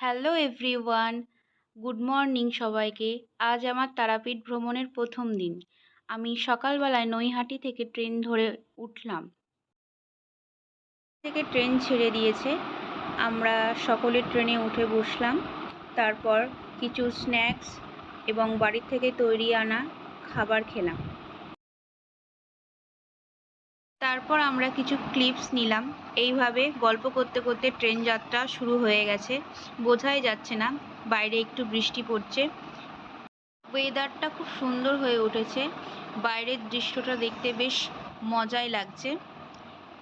Hello everyone, good morning সবাইকে। আজ আমার তারাপীঠ ভ্রমণের প্রথম দিন। আমি সকালবেলায় নৈহাটি থেকে ট্রেন ধরে উঠলাম। থেকে ট্রেন ছেড়ে দিয়েছে, আমরা সকলে ট্রেনে উঠে বসলাম। তারপর কিছু স্ন্যাক্স এবং বাড়ি থেকে তৈরি আনা খাবার খেলাম। তারপর আমরা কিছু ক্লিপস নিলাম। এইভাবে গল্প করতে করতে ট্রেন যাত্রা শুরু হয়ে গেছে। বোঝাই যাচ্ছে না বাইরে একটু বৃষ্টি পড়ছে। ওয়েদারটা খুব সুন্দর হয়ে উঠেছে, বাইরের দৃশ্যটা দেখতে বেশ মজাই লাগছে।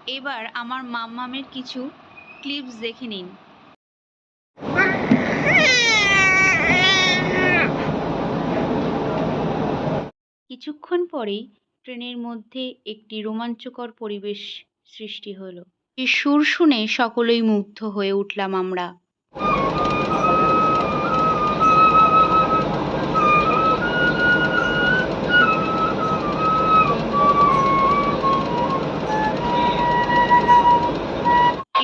এবার আমার মাম্মামের কিছু ক্লিপস দেখে নিন। কিছুক্ষণ পরেই ট্রেনের মধ্যে একটি রোমাঞ্চকর পরিবেশ সৃষ্টি হলো। এই সুর শুনে সকলেই মুগ্ধ হয়ে উঠলাম আমরা।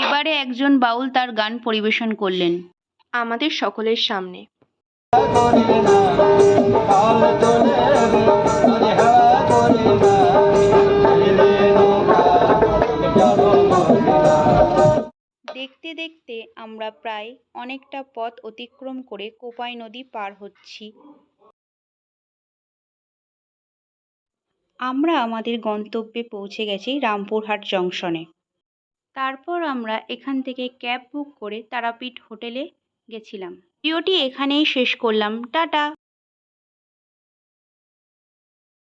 এবারে একজন বাউল তার গান পরিবেশন করলেন আমাদের সকলের সামনে। দেখতে দেখতে আমরা প্রায় অনেকটা পথ অতিক্রম করে কোপাই নদী পার হচ্ছি। আমরা আমাদের গন্তব্যে পৌঁছে গেছি রামপুরহাট জংশনে। তারপর আমরা এখান থেকে ক্যাব বুক করে তারাপীঠ হোটেলে গেছিলাম। ভিডিওটি এখানেই শেষ করলাম। টাটা।